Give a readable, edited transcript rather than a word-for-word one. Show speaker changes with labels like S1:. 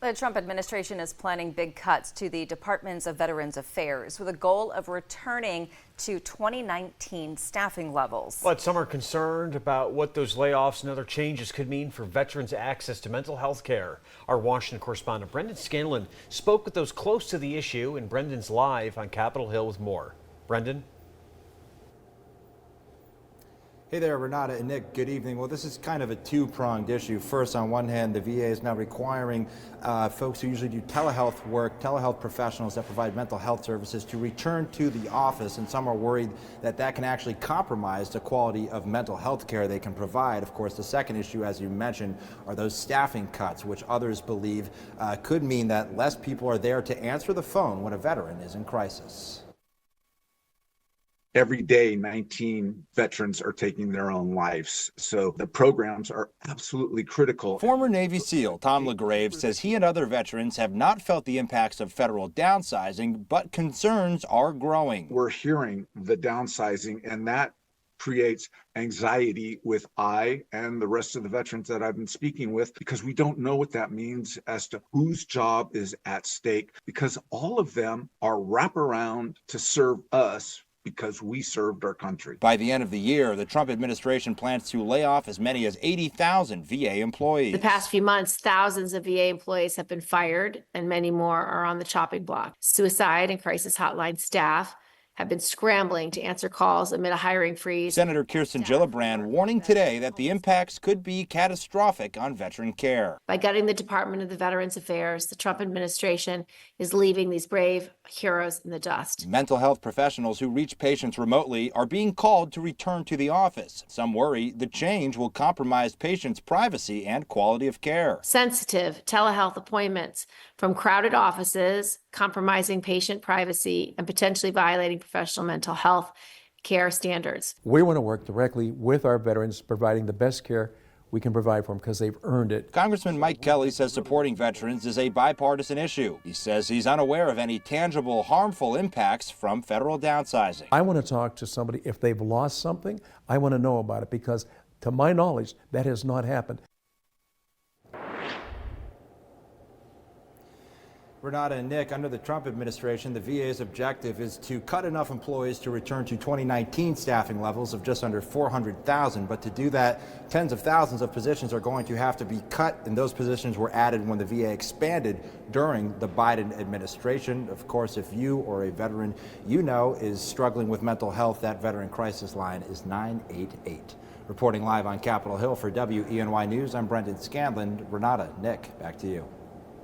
S1: The Trump administration is planning big cuts to the Departments of Veterans Affairs with a goal of returning to 2019 staffing levels.
S2: But some are concerned about what those layoffs and other changes could mean for veterans' access to mental health care. Our Washington correspondent Brendan Scanlon spoke with those close to the issue, and Brendan's live on Capitol Hill with more. Brendan?
S3: Hey there, Renata and Nick. Good evening. Well, this is kind of a two-pronged issue. First, on one hand, the VA is now requiring folks who usually do telehealth work, telehealth professionals that provide mental health services, to return to the office, and some are worried that that can actually compromise the quality of mental health care they can provide. Of course, the second issue, as you mentioned, are those staffing cuts, which others believe could mean that less people are there to answer the phone when a veteran is in crisis.
S4: Every day, 19 veterans are taking their own lives. So the programs are absolutely critical.
S5: Former Navy SEAL Tom LaGrave says he and other veterans have not felt the impacts of federal downsizing, but concerns are growing.
S4: We're hearing the downsizing, and that creates anxiety with I and the rest of the veterans that I've been speaking with, because we don't know what that means as to whose job is at stake, because all of them are wraparound to serve us because we served our country.
S5: By the end of the year, the Trump administration plans to lay off as many as 80,000 VA employees.
S6: The past few months, thousands of VA employees have been fired and many more are on the chopping block. Suicide and crisis hotline staff have been scrambling to answer calls amid a hiring freeze.
S5: Senator Gillibrand warning today that the impacts could be catastrophic on veteran care.
S6: By gutting the Department of the Veterans Affairs, the Trump administration is leaving these brave heroes in the dust.
S5: Mental health professionals who reach patients remotely are being called to return to the office. Some worry the change will compromise patients' privacy and quality of care.
S6: Sensitive telehealth appointments from crowded offices, compromising patient privacy and potentially violating professional mental health care standards.
S7: We want to work directly with our veterans, providing the best care we can provide for them because they've earned it.
S5: Congressman Mike Kelly says supporting veterans is a bipartisan issue. He says he's unaware of any tangible, harmful impacts from federal downsizing.
S7: I want to talk to somebody. If they've lost something, I want to know about it, because to my knowledge, that has not happened.
S3: Renata and Nick, under the Trump administration, the VA's objective is to cut enough employees to return to 2019 staffing levels of just under 400,000. But to do that, tens of thousands of positions are going to have to be cut, and those positions were added when the VA expanded during the Biden administration. Of course, if you or a veteran you know is struggling with mental health, that veteran crisis line is 988. Reporting live on Capitol Hill for WENY News, I'm Brendan Scanlon. Renata, Nick, back to you.